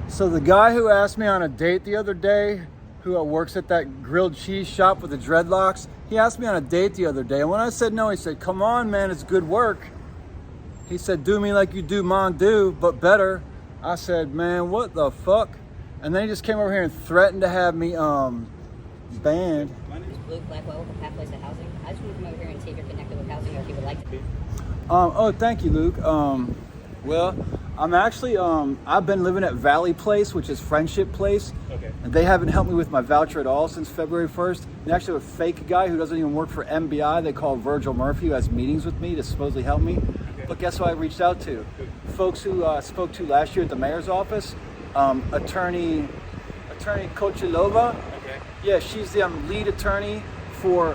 So the guy who asked me on a date the other day, who works at that grilled cheese shop with the dreadlocks, he asked me on a date the other day. And when I said no, he said, come on, man, it's good work. He said, do me like you do Mondu, but better. I said, man, what the fuck? And then he just came over here and threatened to have me banned. My name is Luke Blackwell with Pathways to Housing. I just want to come over here and see if you're connected with housing or if you would like to be. Oh, thank you, Luke. Well, I'm actually, I've been living at Valley Place, which is Friendship Place. Okay. And they haven't helped me with my voucher at all since February 1st. They actually have a fake guy who doesn't even work for MBI. They call Virgil Murphy, who has meetings with me to supposedly help me. Okay. But guess who I reached out to? Folks who I spoke to last year at the mayor's office. Attorney Kochilova. Okay. Yeah, she's the lead attorney for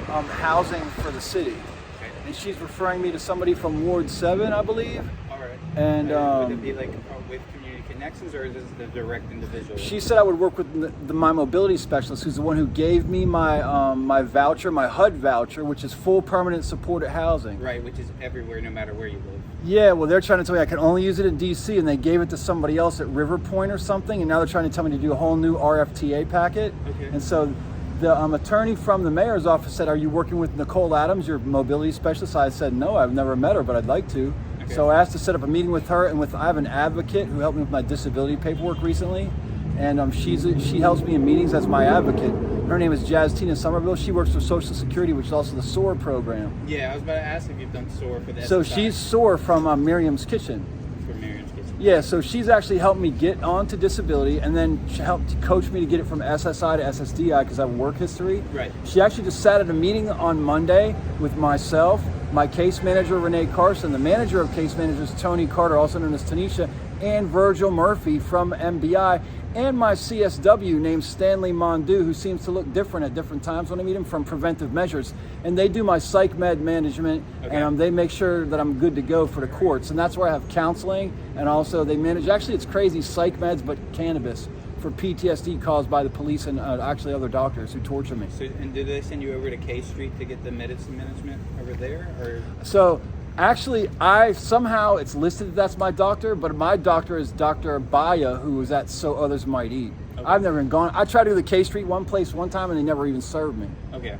housing for the city. Okay. And she's referring me to somebody from Ward 7, I believe. All right. And would it be like with Community Connections, or is this the direct individual? she said I would work with my mobility specialist, who's the one who gave me my my voucher, my HUD voucher, which is full permanent supported housing. Right, which is everywhere, no matter where you live. Yeah, well, they're trying to tell me I can only use it in DC, and they gave it to somebody else at River Point or something, and now they're trying to tell me to do a whole new RFTA packet. Okay. And so the attorney from the mayor's office said, are you working with Nicole Adams, your mobility specialist? I said, no, I've never met her, but I'd like to. Okay. So I asked to set up a meeting with her, and I have an advocate who helped me with my disability paperwork recently, and she helps me in meetings as my advocate. Her name is Jazz Tina Somerville. She works for Social Security, which is also the SOAR program. Yeah, I was about to ask if you've done SOAR for that. So she's SOAR from Miriam's Kitchen. For Miriam's Kitchen. Yeah, so she's actually helped me get onto disability, and then she helped coach me to get it from SSI to SSDI because I have work history. Right. She actually just sat at a meeting on Monday with myself, my case manager, Renee Carson, the manager of case managers, Tony Carter, also known as Tanisha, and Virgil Murphy from MBI, and my CSW named Stanley Mondu, who seems to look different at different times when I meet him, from Preventive Measures. And they do my psych med management, Okay. and they make sure that I'm good to go for the courts. And that's where I have counseling, and also they manage, actually it's crazy, psych meds, but cannabis for PTSD caused by the police and actually other doctors who torture me. So, and did they send you over to K Street to get the medicine management over there, or? So actually, somehow it's listed that that's my doctor, but my doctor is Dr. Baya, who was at So Others Might Eat. Okay. I've never even gone. I tried to do the K Street one place one time, and they never even served me. Okay.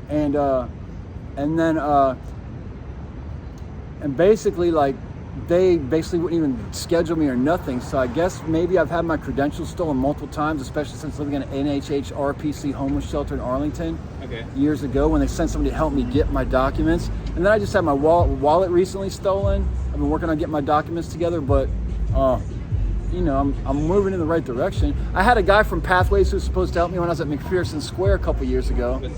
And basically, like, they basically wouldn't even schedule me or nothing. So I guess maybe I've had my credentials stolen multiple times, especially since living in an NHH RPC homeless shelter in Arlington Okay. years ago, when they sent somebody to help me get my documents. And then I just had my wallet recently stolen. I've been working on getting my documents together, but you know, I'm moving in the right direction. I had a guy from Pathways who was supposed to help me when I was at McPherson Square a couple years ago, A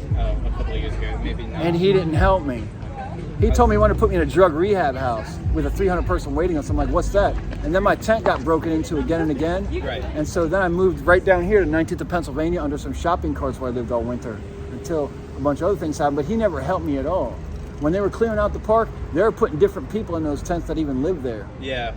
couple of years ago, maybe not. and he didn't help me. He told me he wanted to put me in a drug rehab house with a 300-person waiting list. I'm like, what's that? And then my tent got broken into again and again. Right. And so then I moved right down here to 19th of Pennsylvania under some shopping carts where I lived all winter until a bunch of other things happened. But he never helped me at all. When they were clearing out the park, they were putting different people in those tents that even lived there. Yeah.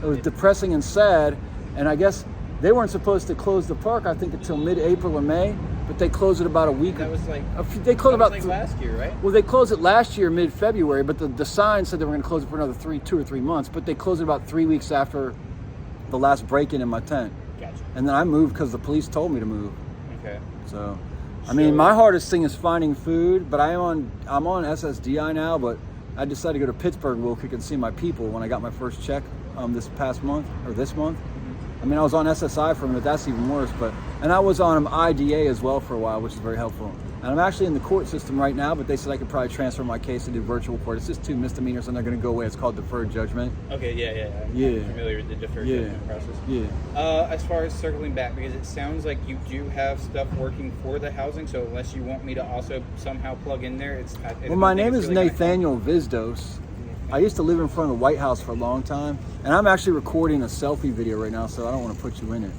It was depressing and sad. And I guess they weren't supposed to close the park, I think, until mid-April or May. But they closed it about a week. That was like. They closed that about was like last year, right? Well, they closed it last year, mid-February, but the sign said they were going to close it for another 2 or 3 months. But they closed it about 3 weeks after the last break-in my tent. Gotcha. And then I moved because the police told me to move. Okay. So, I mean, my hardest thing is finding food. But I'm on SSDI now. But I decided to go to Pittsburgh real quick and see my people when I got my first check this month. I mean, I was on SSI for a minute, that's even worse, and I was on IDA as well for a while, which is very helpful. And I'm actually in the court system right now, but they said I could probably transfer my case to do virtual court. It's just 2 misdemeanors and they're going to go away. It's called deferred judgment. Okay, yeah. Yeah. I'm familiar with the deferred judgment process. Yeah. As far as circling back, because it sounds like you do have stuff working for the housing, so unless you want me to also somehow plug in there, Well, my name is Nathaniel Vizdos. I used to live in front of the White House for a long time, and I'm actually recording a selfie video right now, so I don't want to put you in it.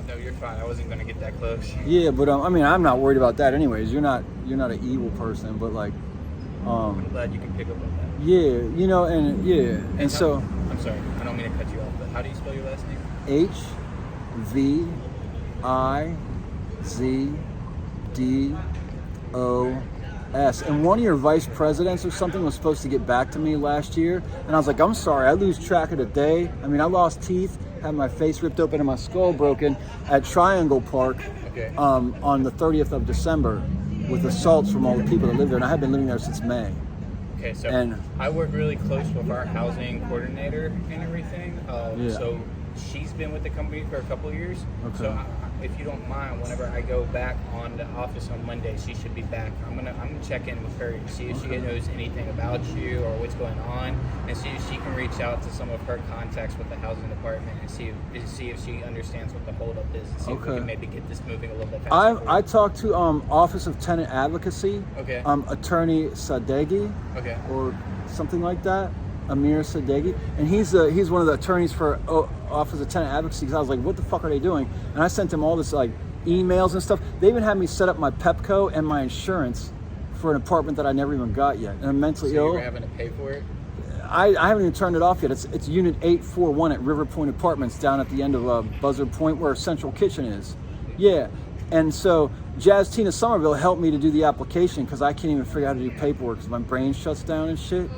No, you're fine. I wasn't going to get that close. Yeah, but I mean, I'm not worried about that anyways. You're not an evil person, but like, I'm glad you can pick up on that. yeah, you know, and so. I'm sorry, I don't mean to cut you off, but how do you spell your last name? HVIZDOS. And one of your vice presidents or something was supposed to get back to me last year, and I was like, I'm sorry, I lose track of the day. I mean, I lost teeth, had my face ripped open and my skull broken at Triangle Park Okay. on the 30th of December with assaults from all the people that live there. And I have been living there since May. Okay, so And- I work really close with our housing coordinator and everything. Yeah. So she's been with the company for a couple of years. Okay. So if you don't mind, whenever I go back on the office on Monday, she should be back. I'm gonna check in with her to see if she knows anything about you or what's going on, and see if she can reach out to some of her contacts with the housing department and see if she understands what the holdup is, and see if we Okay. can maybe get this moving a little bit faster. I talked to Office of Tenant Advocacy, Okay. Attorney Sadeghi, Okay. or something like that, Amir Sadeghi, and he's one of the attorneys for Office of Tenant Advocacy. Because I was like, what the fuck are they doing? And I sent him all this like emails and stuff. They even had me set up my Pepco and my insurance for an apartment that I never even got yet, and I'm mentally So ill. you're having to pay for it. I haven't even turned it off yet. It's Unit 841 at River Point Apartments down at the end of Buzzard Point where Central Kitchen is. Yeah. And so Jazz Tina Somerville helped me to do the application because I can't even figure out how to do paperwork because my brain shuts down and shit.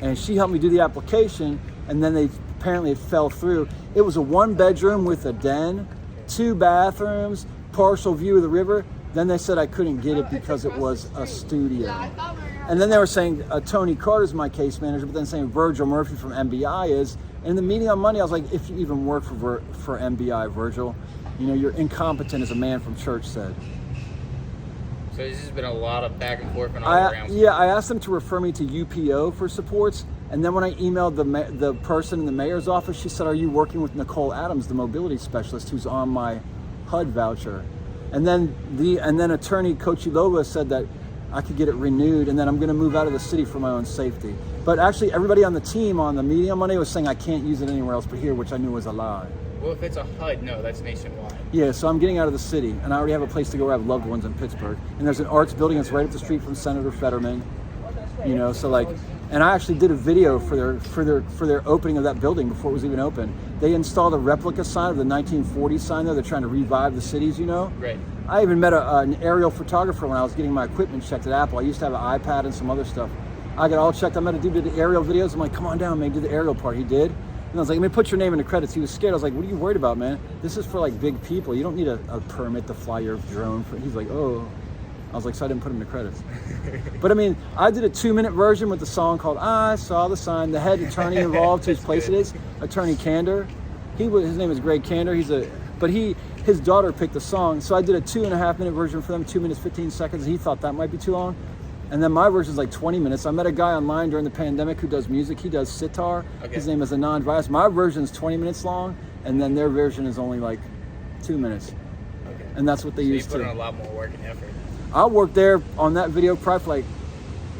And she helped me do the application, and then apparently it fell through. It was a 1-bedroom with a den, 2 bathrooms, partial view of the river. Then they said I couldn't get it because it was a studio. And then they were saying Tony Carter's my case manager, but then saying Virgil Murphy from MBI is. And in the meeting on Monday, I was like, if you even work for MBI, Virgil, you know, you're incompetent, as a man from church said. So this has been a lot of back and forth and all around. Yeah, I asked them to refer me to UPO for supports, and then when I emailed the person in the mayor's office, she said, "Are you working with Nicole Adams, the mobility specialist, who's on my HUD voucher?" And then attorney Kochilova said that I could get it renewed, and then I'm going to move out of the city for my own safety. But actually, everybody on the team on the meeting on Monday was saying I can't use it anywhere else but here, which I knew was a lie. Well, if it's a HUD, no, that's nationwide. Yeah, so I'm getting out of the city, and I already have a place to go where I have loved ones in Pittsburgh. And there's an arts building that's right up the street from Senator Fetterman. You know, so like, and I actually did a video for their opening of that building before it was even open. They installed a replica sign of the 1940s sign there. They're trying to revive the cities, you know. Right. I even met an aerial photographer when I was getting my equipment checked at Apple. I used to have an iPad and some other stuff. I got all checked. I met a dude who did the aerial videos. I'm like, come on down, man, do the aerial part. He did. And I was like, let me put your name in the credits. He was scared. I was like, what are you worried about, man? This is for like big people. You don't need a permit to fly your drone. He's like, oh. I was like, so I didn't put him in the credits. But I mean, I did a 2-minute version with the song called I Saw the Sign. The head attorney involved, whose place it is, Attorney Candor. His name is Greg Candor. His daughter picked the song. So I did a 2.5-minute version for them, 2 minutes, 15 seconds. He thought that might be too long. And then my version is like 20 minutes. I met a guy online during the pandemic who does music. He does sitar. Okay. His name is Anand Vyas. My version is 20 minutes long, and then their version is only like 2 minutes. Okay. And that's what they use So you put too. in a lot more work and effort. I worked there on that video probably for like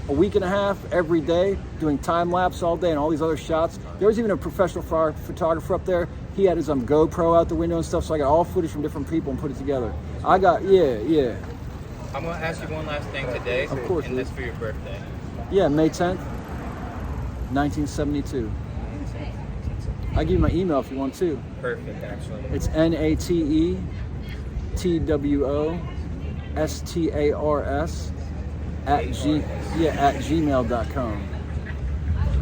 a week and a half every day, doing time lapse all day and all these other shots. There was even a professional photographer up there. He had his GoPro out the window and stuff, so I got all footage from different people and put it together. Yeah. I'm going to ask you one last thing today. Of course, And Luke. that's for your birthday. Yeah, May 10th, 1972. I give you my email if you want to. Perfect, actually. It's NATETWOSTARS at gmail.com.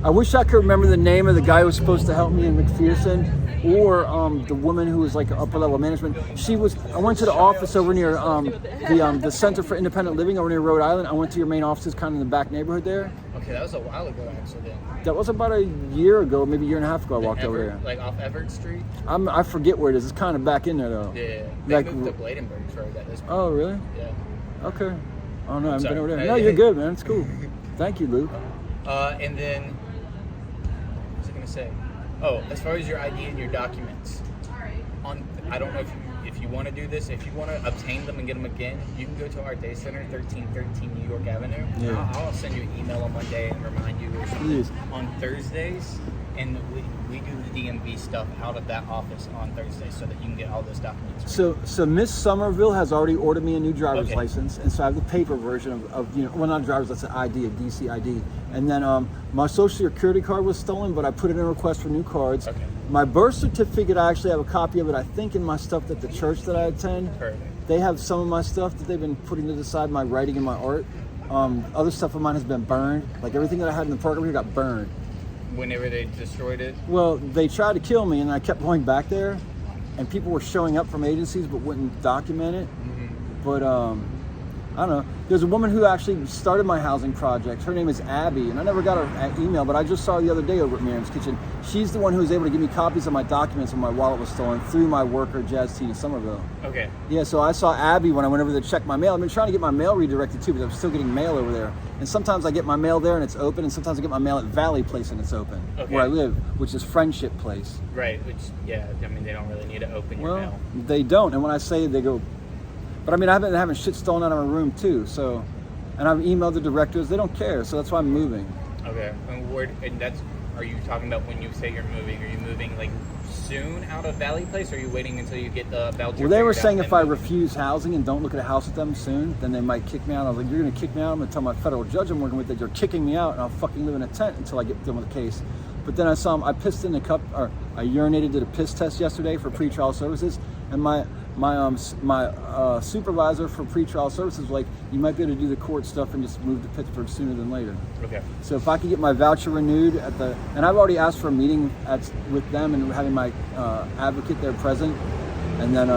I wish I could remember the name of the guy who was supposed to help me in McPherson, or the woman who was like upper level management. I went to the office over near the Center for Independent Living over near Rhode Island. I went to your main offices kind of in the back neighborhood there. Okay, that was a while ago, actually. Then. That was about a year ago, maybe a year and a half ago I walked over there. Like off Everett Street? I forget where it is. It's kind of back in there though. Yeah. They Like, moved to Bladenburg Road at this point. oh, really? Yeah. Okay. Oh, no, I haven't Sorry. been over there. No, you're good, man. It's cool. Thank you, Luke. And then, what was I going to say? Oh, as far as your ID and your documents, I don't know if you want to do this. If you want to obtain them and get them again, you can go to our day center, 1313 New York Avenue. Yeah. I'll send you an email on Monday and remind you or something. Please. On Thursdays, and we do the DMV stuff out of that office on Thursdays so that you can get all those documents. So Miss Somerville has already ordered me a new driver's Okay. license, and so I have the paper version of not a driver's, that's an ID, a DC ID. And then my social security card was stolen, but I put in a request for new cards. Okay. My birth certificate, I actually have a copy of it, I think, in my stuff at the church that I attend. Perfect. They have some of my stuff that they've been putting to the side, my writing and my art. Other stuff of mine has been burned. Like everything that I had in the park over here got burned. Whenever they destroyed it? Well, they tried to kill me, and I kept going back there, and people were showing up from agencies but wouldn't document it. But I don't know. There's a woman who actually started my housing project. Her name is Abby, and I never got her email, but I just saw her the other day over at Miriam's Kitchen. She's the one who was able to give me copies of my documents when my wallet was stolen through my worker, Jazz T in Somerville. Okay. Yeah, so I saw Abby when I went over there to check my mail. I've been trying to get my mail redirected too, because I'm still getting mail over there. And sometimes I get my mail there and it's open, and sometimes I get my mail at Valley Place and it's open, where I live, which is Friendship Place. Right, which, yeah, I mean, they don't really need to open your mail. They don't, and when I say it, they go, but I mean, I've been having shit stolen out of my room too, so, and I've emailed the directors, they don't care, so that's why I'm moving. Okay, and that's, are you talking about when you say you're moving, are you moving like soon out of Valley Place, or are you waiting until you get the voucher? Well, they were saying if I refuse housing and don't look at a house with them soon, then they might kick me out. I was like, you're gonna kick me out? I'm gonna tell my federal judge I'm working with that you're kicking me out, and I'll fucking live in a tent until I get done with the case. But then I saw him, I pissed in the cup, or I urinated, did a piss test yesterday for pretrial services, and my supervisor for pretrial services was like, you might be able to do the court stuff and just move to Pittsburgh sooner than later. Okay. So if I could get my voucher renewed and I've already asked for a meeting with them and having my advocate there present, and then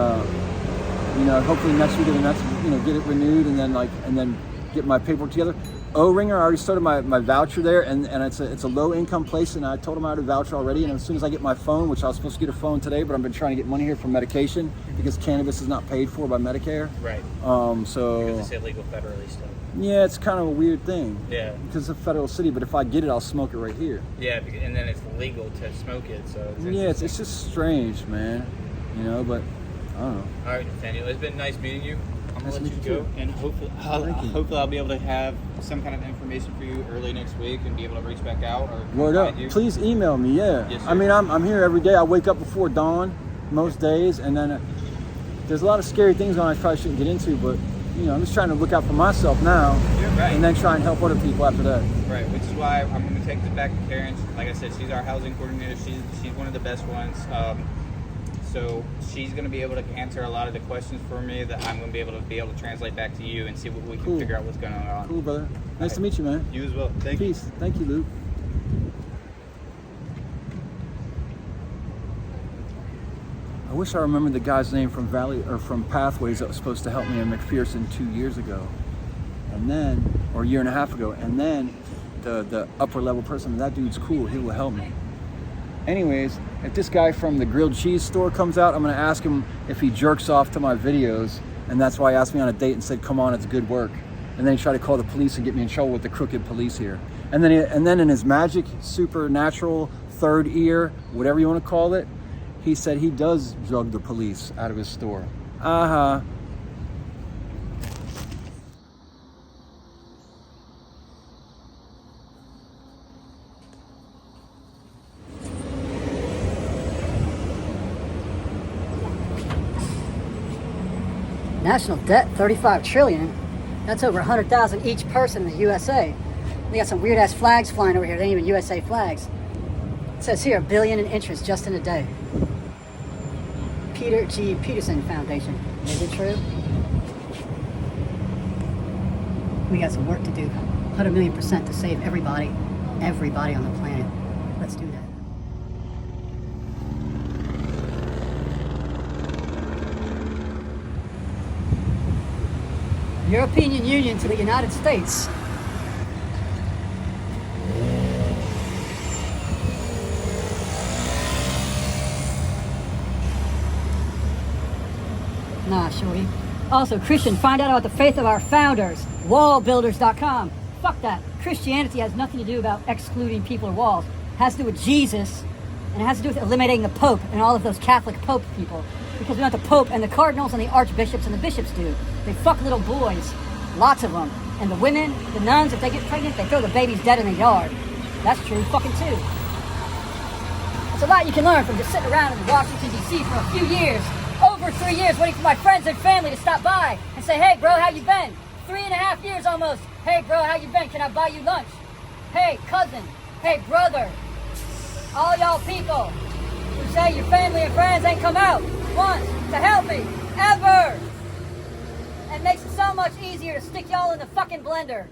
hopefully next week or the next, get it renewed, and then get my paperwork together. O-Ringer, I already started my voucher there, and it's a low income place, and I told them I had a voucher already, and as soon as I get my phone, which I was supposed to get a phone today, but I've been trying to get money here for medication because cannabis is not paid for by Medicare. Right. So because it's illegal federally still. Yeah, it's kind of a weird thing. Yeah. Because it's a federal city, but if I get it, I'll smoke it right here. Yeah, and then it's legal to smoke it, so it's just strange, man. But I don't know. All right, Nathaniel, it's been nice meeting you. I'm gonna let you go, too. and hopefully I'll be able to have some kind of information for you early next week and be able to reach back out or word up. Please email me. Yeah. Yes, sir. I mean, I'm here every day. I wake up before dawn most days, and then there's a lot of scary things going on I probably shouldn't get into, but I'm just trying to look out for myself now. You're right. And then try and help other people after that. Right, which is why I'm going to take this back to Karen. Like I said, she's our housing coordinator. She's one of the best ones. So she's going to be able to answer a lot of the questions for me that I'm going to be able to translate back to you and see what we can figure out what's going on. Cool, brother. Nice to meet you, man. You as well. Thank you. Peace. Thank you, Luke. I wish I remembered the guy's name from Pathways that was supposed to help me in McPherson 2 years ago, or a year and a half ago, and then the upper level person. That dude's cool. He will help me. Anyways, if this guy from the grilled cheese store comes out, I'm going to ask him if he jerks off to my videos, and that's why he asked me on a date and said, come on, it's good work. And then he tried to call the police and get me in trouble with the crooked police here. And then in his magic, supernatural, third ear, whatever you want to call it, he said he does drug the police out of his store. Uh-huh. National debt, 35 trillion. That's over 100,000 each person in the USA. They got some weird ass flags flying over here. They ain't even USA flags. It says here, $1 billion in interest just in a day. Peter G. Peterson Foundation. Is it true? We got some work to do. 100 million% to save everybody on the planet. Let's do that. European Union to the United States. Nah, shorty. Also, Christian, find out about the faith of our founders. Wallbuilders.com. Fuck that. Christianity has nothing to do about excluding people or walls. It has to do with Jesus, and it has to do with eliminating the Pope and all of those Catholic Pope people. Because we want the Pope and the cardinals and the archbishops and the bishops do. They fuck little boys. Lots of them. And the women, the nuns, if they get pregnant, they throw the babies dead in the yard. That's true fucking too. There's a lot you can learn from just sitting around in Washington, D.C. for a few years. Over 3 years waiting for my friends and family to stop by and say, hey bro, how you been? 3.5 years almost. Hey bro, how you been? Can I buy you lunch? Hey cousin. Hey brother. All y'all people who say your family and friends ain't come out once to help me, ever. It makes it so much easier to stick y'all in the fucking blender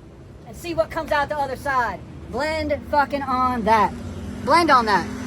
and see what comes out the other side. Blend fucking on that. Blend on that.